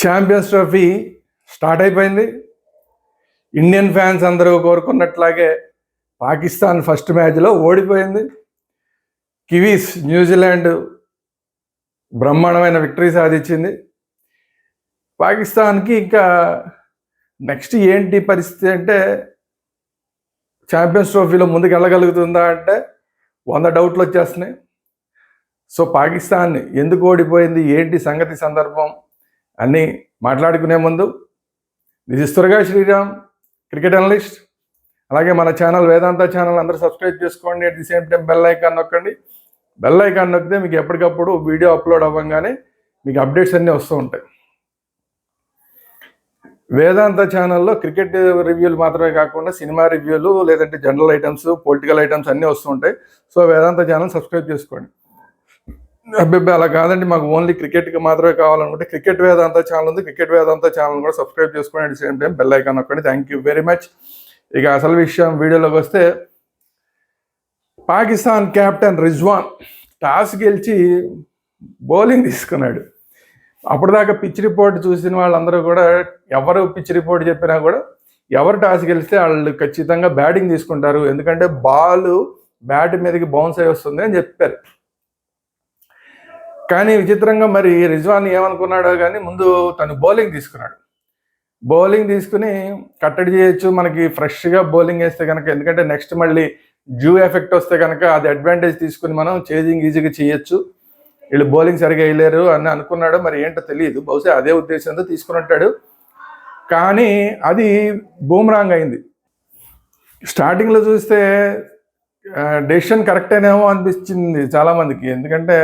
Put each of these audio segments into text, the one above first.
Champions trophy start అయిపోయింది. Indian fans అందరూ కోరుకున్నట్లాగే Pakistan first మ్యాచ్లో ఓడిపోయింది. కివీస్ న్యూజిలాండ్ బ్రహ్మాండమైన విక్టరీ సాధించింది. పాకిస్తాన్కి ఇంకా నెక్స్ట్ ఏంటి పరిస్థితి అంటే, ఛాంపియన్స్ ట్రోఫీలో ముందుకు వెళ్ళగలుగుతుందా అంటే 100 డౌట్లు వచ్చేస్తున్నాయి. సో పాకిస్తాన్ ఎందుకు ఓడిపోయింది, ఏంటి సంగతి, సందర్భం అన్నీ మాట్లాడుకునే ముందు, దిస్ ఇస్ త్వరగా శ్రీరామ్, క్రికెట్ అనలిస్ట్. అలాగే మన ఛానల్ వేదాంత ఛానల్ అందరూ సబ్స్క్రైబ్ చేసుకోండి. At the same time bell icon నొక్కండి. బెల్ ఐకాన్ నొక్కితే మీకు ఎప్పటికప్పుడు వీడియో అప్లోడ్ అవ్వగానే మీకు అప్డేట్స్ అన్నీ వస్తూ ఉంటాయి. వేదాంత ఛానల్లో క్రికెట్ రివ్యూలు మాత్రమే కాకుండా సినిమా రివ్యూలు, లేదంటే జనరల్ ఐటమ్స్, పొలిటికల్ ఐటమ్స్ అన్నీ వస్తూ ఉంటాయి. సో వేదాంత ఛానల్ సబ్స్క్రైబ్ చేసుకోండి. అబ్బాయి అలా కాదండి, మాకు ఓన్లీ క్రికెట్కి మాత్రమే కావాలనుకుంటే క్రికెట్ వేదాంత ఛానల్ ఉంది. క్రికెట్ వేదాంత ఛానల్ కూడా సబ్స్క్రైబ్ చేసుకోండి. At the same time bell icon నొక్కండి. Thank you very much. ఇక అసలు విషయం వీడియోలోకి వస్తే, పాకిస్తాన్ కెప్టెన్ రిజ్వాన్ టాస్ గెలిచి బౌలింగ్ తీసుకున్నాడు. అప్పటిదాకా పిచ్ రిపోర్ట్ చూసిన వాళ్ళందరూ కూడా, ఎవరు పిచ్ రిపోర్ట్ చెప్పినా కూడా ఎవరు టాస్ గెలిస్తే వాళ్ళు ఖచ్చితంగా బ్యాటింగ్ తీసుకుంటారు, ఎందుకంటే బాల్ బ్యాట్ మీదకి బౌన్స్ అయి వస్తుంది అని చెప్పారు. కానీ విచిత్రంగా మరి రిజ్వాన్ ఏమనుకున్నాడో కానీ ముందు తను బౌలింగ్ తీసుకున్నాడు. బౌలింగ్ తీసుకుని కట్టడి చేయొచ్చు, మనకి ఫ్రెష్గా బౌలింగ్ వేస్తే కనుక, ఎందుకంటే నెక్స్ట్ మళ్ళీ డ్యూ ఎఫెక్ట్ వస్తే కనుక అది అడ్వాంటేజ్ తీసుకుని మనం చేజింగ్ ఈజీగా చేయొచ్చు, వీళ్ళు బౌలింగ్ సరిగా వేయలేరు అని అనుకున్నాడు. మరి ఏంటో తెలియదు, బహుశా అదే ఉద్దేశంతో తీసుకున్నట్టాడు. కానీ అది బూమరాంగ్ అయింది. స్టార్టింగ్లో చూస్తే డెసిషన్ కరెక్టేనేమో అనిపించింది చాలామందికి, ఎందుకంటే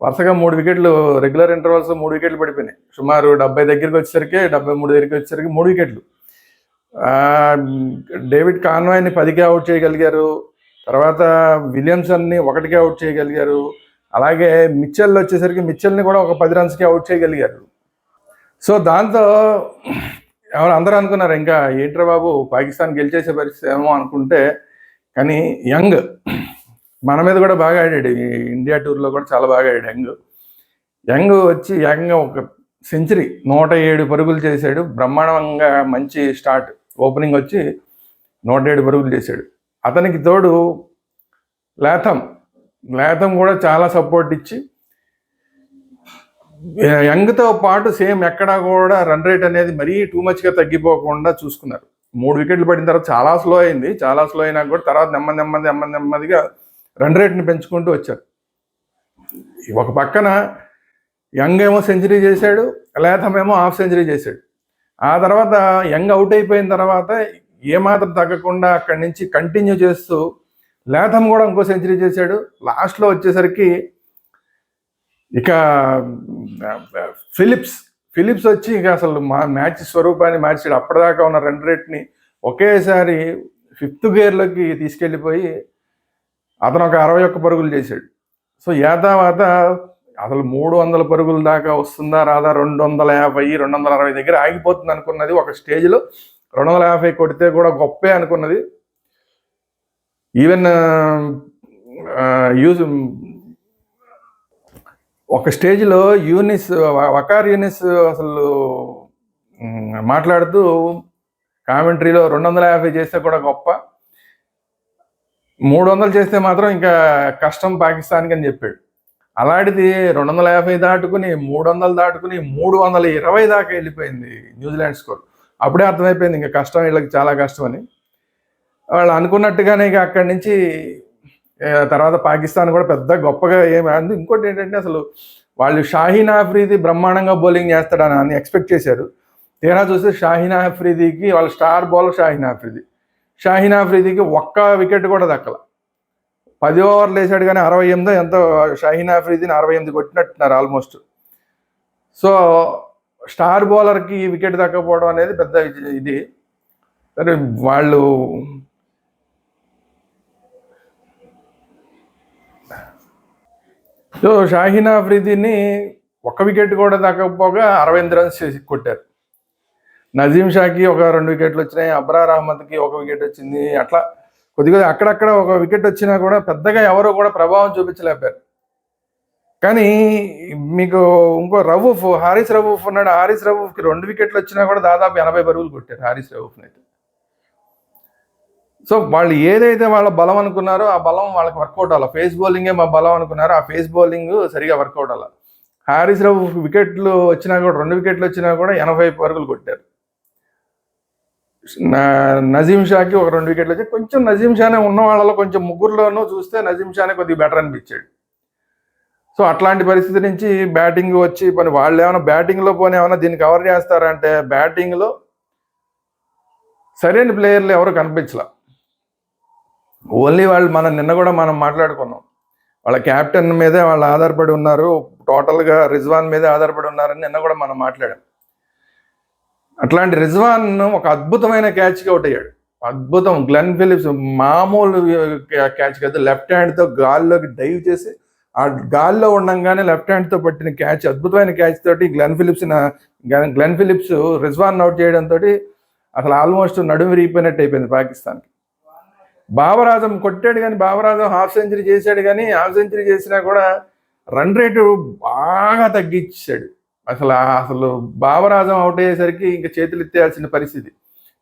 వరుసగా 3 వికెట్లు, రెగ్యులర్ ఇంటర్వల్స్ 3 వికెట్లు పడిపోయినాయి. సుమారు 70 దగ్గరికి వచ్చేసరికి, 73 దగ్గరికి వచ్చేసరికి 3 వికెట్లు. డేవిడ్ కాన్వాయ్ని 10కి అవుట్ చేయగలిగారు. తర్వాత విలియమ్సన్ని 1కి అవుట్ చేయగలిగారు. అలాగే మిచెల్ వచ్చేసరికి మిచెల్ని కూడా ఒక 10 రన్స్కి అవుట్ చేయగలిగారు. సో దాంతో అందరూ అనుకున్నారు, ఇంకా ఏంట్రా బాబు పాకిస్తాన్ గెలిచేసే పరిస్థితి ఏమో అనుకుంటే, కానీ యంగ్ మన మీద కూడా బాగా ఆడాడు. ఇండియా టూర్లో కూడా చాలా బాగా ఆడాడు. యంగ్ వచ్చి ఏకంగా ఒక సెంచరీ, 107 పరుగులు చేశాడు. బ్రహ్మాండంగా మంచి స్టార్ట్. ఓపెనింగ్ వచ్చి 107 పరుగులు చేశాడు. అతనికి తోడు లాథమ్ కూడా చాలా సపోర్ట్ ఇచ్చి, యంగ్తో పాటు సేమ్ ఎక్కడా కూడా రన్ రేట్ అనేది మరీ టూ మచ్గా తగ్గిపోకుండా చూసుకున్నారు. 3 వికెట్లు పడిన తర్వాత చాలా స్లో అయింది. చాలా స్లో అయినా కూడా తర్వాత నెమ్మదిగా రన్ రేట్ని పెంచుకుంటూ వచ్చారు. ఒక పక్కన యంగ్ ఏమో సెంచరీ చేశాడు, లాథమ్ ఏమో హాఫ్ సెంచరీ చేశాడు. ఆ తర్వాత యంగ్ అవుట్ అయిపోయిన తర్వాత ఏమాత్రం తగ్గకుండా అక్కడి నుంచి కంటిన్యూ చేస్తూ లాథమ్ కూడా ఇంకో సెంచరీ చేశాడు. లాస్ట్లో వచ్చేసరికి ఇక ఫిలిప్స్ వచ్చి ఇక అసలు మ్యాచ్ స్వరూపాన్ని మార్చాడు. అప్పటిదాకా ఉన్న రన్ రేట్ని ఒకేసారి 5th గేర్లోకి తీసుకెళ్ళిపోయి అతను ఒక 61 పరుగులు చేశాడు. సో యాదావాత అసలు 300 పరుగుల దాకా వస్తుందా రాదా, 250, 260 దగ్గర ఆగిపోతుంది అనుకున్నది. ఒక స్టేజ్లో 250 కొడితే కూడా గొప్పే అనుకున్నది. ఈవెన్ ఒక స్టేజ్లో వకార్ యూనిస్ అసలు మాట్లాడుతూ కామెంటరీలో 250 చేస్తే కూడా గొప్ప, 300 చేస్తే మాత్రం ఇంకా కష్టం పాకిస్తాన్కి అని చెప్పాడు. అలాంటిది 250 దాటుకుని 300 దాటుకుని 320 దాకా వెళ్ళిపోయింది న్యూజిలాండ్ స్కోర్. అప్పుడే అర్థమైపోయింది ఇంకా కష్టం, వీళ్ళకి చాలా కష్టం అని. వాళ్ళు అనుకున్నట్టుగానే ఇక అక్కడి నుంచి తర్వాత పాకిస్తాన్ కూడా పెద్ద గొప్పగా ఏమి అంది. ఇంకోటి ఏంటంటే, అసలు వాళ్ళు షాహీన్ ఆఫ్రిది బ్రహ్మాండంగా బౌలింగ్ చేస్తాడని ఎక్స్పెక్ట్ చేశారు. తీరా చూస్తే షాహీన్ ఆఫ్రిదికి, వాళ్ళ స్టార్ బౌలర్ షాహీన్ ఆఫ్రిదికి ఒక్క వికెట్ కూడా దక్కల. 10 ఓవర్లు వేసాడు కానీ 68 ఎంతో, షాహీన్ ఆఫ్రిదిని 68 కొట్టినట్టున్నారు ఆల్మోస్ట్. సో స్టార్ బౌలర్కి వికెట్ దక్కపోవడం అనేది పెద్ద ఇది. సరే, వాళ్ళు సో షాహీన్ ఆఫ్రిదిని 1 వికెట్ కూడా దక్కకపోగా 68 రన్స్ చేసి కొట్టారు. నజీం షాకి ఒక 2 వికెట్లు వచ్చినాయి, అబ్రార్ అహ్మద్కి 1 వికెట్ వచ్చింది. అట్లా కొద్దిగా అక్కడక్కడ 1 వికెట్ వచ్చినా కూడా పెద్దగా ఎవరో కూడా ప్రభావం చూపించలేపారు. కానీ మీకు ఇంకో రవూఫ్, హారిస్ రవూఫ్ ఉన్నాడు. హారిస్ రవూఫ్కి 2 వికెట్లు వచ్చినా కూడా దాదాపు 80 పరుగులు కొట్టారు హారిస్ రవూఫ్ని అయితే. సో వాళ్ళు ఏదైతే వాళ్ళ బలం అనుకున్నారో ఆ బలం వాళ్ళకి వర్కౌట్ అవ్వాలి. ఫేస్ బౌలింగే మా బలం అనుకున్నారో ఆ ఫేస్ బౌలింగ్ సరిగా వర్కౌట్ అవ్వాలి. హారిస్ రవూఫ్ వికెట్లు వచ్చినా కూడా 2 వికెట్లు వచ్చినా కూడా 80 పరుగులు కొట్టారు. నజీం షాకి ఒక 2 వికెట్లు వచ్చి కొంచెం నజీం షానే ఉన్న వాళ్ళలో కొంచెం ముగ్గురులోనూ చూస్తే నజీం షానే కొద్దిగా బెటర్ అనిపించాడు. సో అట్లాంటి పరిస్థితి నుంచి బ్యాటింగ్ వచ్చి పని వాళ్ళు ఏమైనా బ్యాటింగ్లో పోనీ ఏమైనా దీన్ని కవర్ చేస్తారంటే బ్యాటింగ్లో సరైన ప్లేయర్లు ఎవరు కనిపించలా. ఓన్లీ వాళ్ళు నిన్న కూడా మనం మాట్లాడుకున్నాం, వాళ్ళ క్యాప్టెన్ మీదే వాళ్ళు ఆధారపడి ఉన్నారు, టోటల్గా రిజ్వాన్ మీదే ఆధారపడి ఉన్నారని నిన్న కూడా మనం మాట్లాడాం. అట్లాంటి రిజ్వాన్ ఒక అద్భుతమైన క్యాచ్కి అవుట్ అయ్యాడు. అద్భుతం. గ్లెన్ ఫిలిప్స్ మామూలు క్యాచ్ కాదు, లెఫ్ట్ హ్యాండ్తో గాల్లోకి డైవ్ చేసి ఆ గాల్లో ఉండంగానే లెఫ్ట్ హ్యాండ్తో పట్టిన క్యాచ్, అద్భుతమైన క్యాచ్ తోటి గ్లెన్ ఫిలిప్స్ రిజ్వాన్ అవుట్ చేయడంతో అసలు ఆల్మోస్ట్ నడుము విరిగిపోయినట్టు అయిపోయింది పాకిస్తాన్కి. బాబర్ ఆజం కొట్టాడు కానీ బాబర్ ఆజం హాఫ్ సెంచరీ చేశాడు, కానీ హాఫ్ సెంచరీ చేసినా కూడా రన్ రేటు బాగా తగ్గించాడు. అసలు బాబర్ ఆజం అవుట్ అయ్యేసరికి ఇంకా చేతులు ఎత్తేయాల్సిన పరిస్థితి.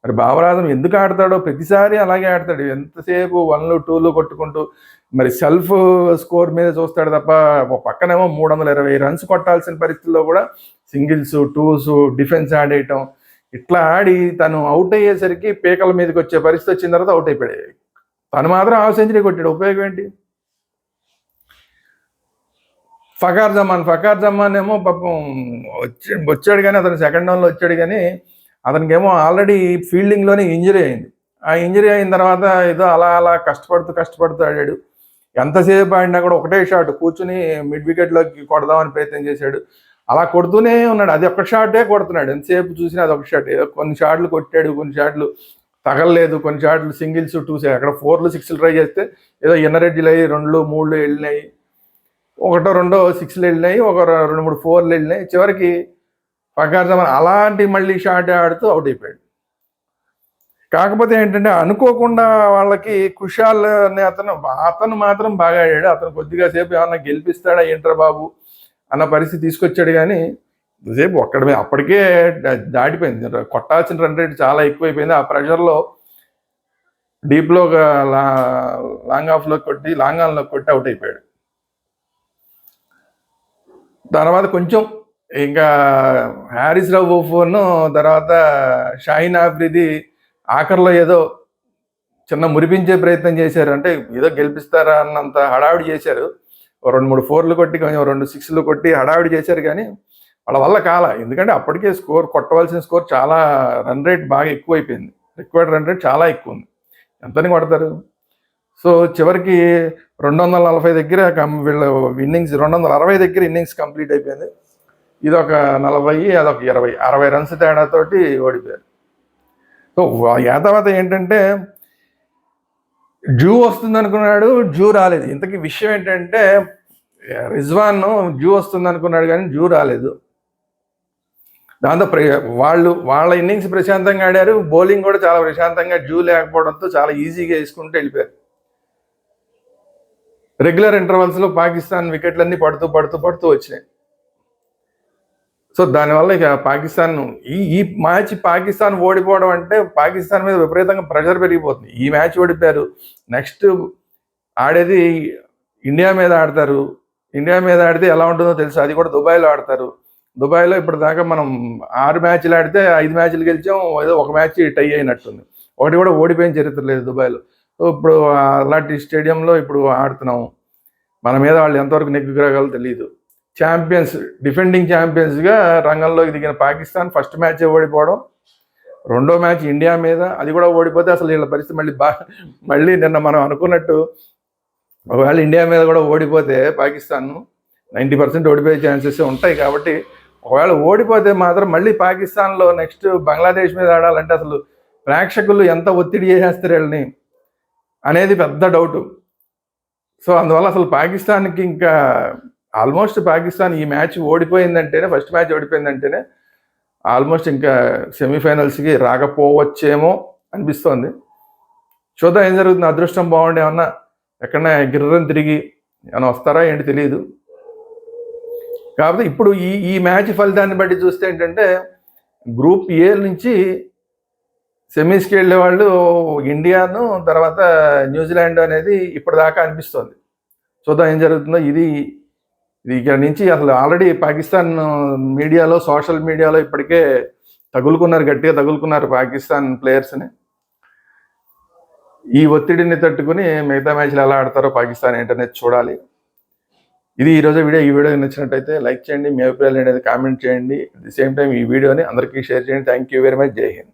మరి బాబర్ ఆజం ఎందుకు ఆడతాడో ప్రతిసారి అలాగే ఆడతాడు, ఎంతసేపు 1లు 2లు కొట్టుకుంటూ మరి సెల్ఫ్ స్కోర్ మీద చూస్తాడు తప్ప పక్కనేమో 320 రన్స్ కొట్టాల్సిన పరిస్థితుల్లో కూడా సింగిల్స్ 2s డిఫెన్స్ ఆడేయటం ఇట్లా ఆడి తను అవుట్ అయ్యేసరికి పీకల మీదకి వచ్చే పరిస్థితి వచ్చిన తర్వాత అవుట్ అయిపోయాడు. తను మాత్రం హాఫ్ సెంచరీ కొట్టాడు, ఉపయోగం ఏంటి? ఫకార్ జమాన్ ఏమో పాపం వచ్చాడు కానీ అతను సెకండ్ డౌన్లో వచ్చాడు, కానీ అతనికేమో ఆల్రెడీ ఫీల్డింగ్లోనే ఇంజరీ అయింది. ఆ ఇంజరీ అయిన తర్వాత ఏదో అలా కష్టపడుతూ ఆడాడు. ఎంతసేపు ఆడినా కూడా ఒకటే షాట్ కూర్చుని మిడ్ వికెట్లోకి కొడదామని ప్రయత్నం చేశాడు. అలా కొడుతూనే ఉన్నాడు, అది ఒక్క షాటే కొడుతున్నాడు, ఎంతసేపు చూసినా అది ఒక షాట్. కొన్ని షాట్లు కొట్టాడు, కొన్ని షాట్లు తగలలేదు, కొన్ని షాట్లు సింగిల్స్ 2s, అక్కడ 4లు 6లు ట్రై చేస్తే ఏదో ఎన్నరెడ్డిలు అయ్యి 2లు 3లు వెళ్ళినాయి, 1 2 6లు వెళ్ళినాయి, ఒక 2 3 4లు వెళ్ళినాయి. చివరికి ఫకార్ జమాన్ అలాంటి మళ్ళీ షాట్ ఆడుతూ అవుట్ అయిపోయాడు. కాకపోతే ఏంటంటే అనుకోకుండా వాళ్ళకి కుషాల్ అనే అతను మాత్రం బాగా ఆడాడు. అతను కొద్దిగా సేపు ఏమన్నా గెలిపిస్తాడా ఏంట్రా బాబు అన్న పరిస్థితి తీసుకొచ్చాడు, కానీ సేపు ఒక్కడమే అప్పటికే దాటిపోయింది. కొట్టాల్సిన రన్ రేట్ చాలా ఎక్కువైపోయింది. ఆ ప్రెషర్లో డీప్లో లాంగ్ ఆన్లోకి కొట్టి అవుట్ అయిపోయాడు. తర్వాత కొంచెం ఇంకా హారిస్ రవూఫ్ను తర్వాత షాహీన్ ఆఫ్రిది ఆఖరిలో ఏదో చిన్న మురిపించే ప్రయత్నం చేశారు, అంటే ఏదో గెలిపిస్తారా అన్నంత హడావిడి చేశారు. 2 3 4లు కొట్టి కొంచెం 2 6లు కొట్టి హడావిడి చేశారు, కానీ వాళ్ళ వల్ల కాల. ఎందుకంటే అప్పటికే కొట్టవలసిన స్కోర్ చాలా రన్ రేట్ బాగా ఎక్కువైపోయింది, రిక్వైర్డ్ రన్ రేట్ చాలా ఎక్కువ ఉంది. ఎంతని కొడతారు? సో చివరికి 240 దగ్గర వీళ్ళ ఇన్నింగ్స్ 260 దగ్గర ఇన్నింగ్స్ కంప్లీట్ అయిపోయింది. ఇదొక 40, అదొక 60 రన్స్ తేడాతోటి ఓడిపోయారు. సో ఆ తర్వాత ఏంటంటే డ్యూ వస్తుంది అనుకున్నాడు, డ్యూ రాలేదు. ఇంతకీ విషయం ఏంటంటే రిజ్వాన్ డ్యూ వస్తుంది అనుకున్నాడు కానీ డ్యూ రాలేదు. దాంతో వాళ్ళ ఇన్నింగ్స్ ప్రశాంతంగా ఆడారు, బౌలింగ్ కూడా చాలా ప్రశాంతంగా, డ్యూ లేకపోవడంతో చాలా ఈజీగా వేసుకుంటూ వెళ్ళిపోయారు. రెగ్యులర్ ఇంటర్వల్స్లో పాకిస్తాన్ వికెట్లన్నీ పడుతూ వచ్చినాయి. సో దానివల్ల ఇక పాకిస్తాన్ ఈ మ్యాచ్ పాకిస్తాన్ ఓడిపోవడం అంటే పాకిస్తాన్ మీద విపరీతంగా ప్రెషర్ పెరిగిపోతుంది. ఈ మ్యాచ్ ఓడిపోయారు, నెక్స్ట్ ఆడేది ఇండియా మీద ఆడతారు. ఇండియా మీద ఆడితే ఎలా ఉంటుందో తెలుసు, అది కూడా దుబాయ్లో ఆడతారు. దుబాయ్లో ఇప్పటిదాకా మనం 6 మ్యాచ్లు ఆడితే 5 మ్యాచ్లు గెలిచాం, ఏదో ఒక మ్యాచ్ టై అయినట్టుంది, ఒకటి కూడా ఓడిపోయిన చరిత్ర లేదు దుబాయ్లో. సో ఇప్పుడు అలాంటి స్టేడియంలో ఇప్పుడు ఆడుతున్నాము, మన మీద వాళ్ళు ఎంతవరకు నెగ్గురాగలో తెలియదు. డిఫెండింగ్ ఛాంపియన్స్గా రంగంలోకి దిగిన పాకిస్తాన్ ఫస్ట్ మ్యాచ్ ఓడిపోవడం, రెండో మ్యాచ్ ఇండియా మీద, అది కూడా ఓడిపోతే అసలు వీళ్ళ పరిస్థితి మళ్ళీ నిన్న మనం అనుకున్నట్టు ఒకవేళ ఇండియా మీద కూడా ఓడిపోతే పాకిస్తాన్ 90% ఓడిపోయే ఛాన్సెస్ ఉంటాయి. కాబట్టి ఒకవేళ ఓడిపోతే మాత్రం మళ్ళీ పాకిస్తాన్లో నెక్స్ట్ బంగ్లాదేశ్ మీద ఆడాలంటే అసలు ప్రేక్షకులు ఎంత ఒత్తిడి చేసేస్తారు వీళ్ళని అనేది పెద్ద డౌటు. సో అందువల్ల అసలు పాకిస్తాన్కి ఇంకా ఆల్మోస్ట్ పాకిస్తాన్ ఈ మ్యాచ్ ఓడిపోయిందంటేనే, ఫస్ట్ మ్యాచ్ ఓడిపోయిందంటేనే ఆల్మోస్ట్ ఇంకా సెమీఫైనల్స్కి రాకపోవచ్చేమో అనిపిస్తోంది. చూద్దాం ఏం జరుగుతుంది. అదృష్టం బాగుండే ఏమన్నా ఎక్కడన్నా గిర్రం తిరిగి ఏమైనా వస్తారా ఏంటి తెలియదు. కాకపోతే ఇప్పుడు ఈ మ్యాచ్ ఫలితాన్ని బట్టి చూస్తే ఏంటంటే గ్రూప్ ఏ నుంచి సెమీస్కి వెళ్ళే వాళ్ళు ఇండియాను, తర్వాత న్యూజిలాండ్ అనేది ఇప్పటిదాకా అనిపిస్తుంది. చూద్దాం ఏం జరుగుతుందో. ఇది ఇక్కడ నుంచి అసలు ఆల్రెడీ పాకిస్తాన్ మీడియాలో, సోషల్ మీడియాలో ఇప్పటికే గట్టిగా తగులుకున్నారు పాకిస్తాన్ ప్లేయర్స్ని. ఈ ఒత్తిడిని తట్టుకుని మిగతా మ్యాచ్లు ఎలా ఆడతారో పాకిస్తాన్ ఏంటనేది చూడాలి. ఇది ఈరోజు వీడియో. ఈ వీడియో నచ్చినట్టయితే లైక్ చేయండి, మీ అభిప్రాయాలు అనేది కామెంట్ చేయండి. అట్ ది సేమ్ టైం ఈ వీడియోని అందరికీ షేర్ చేయండి. Thank you very much. జై హింద్.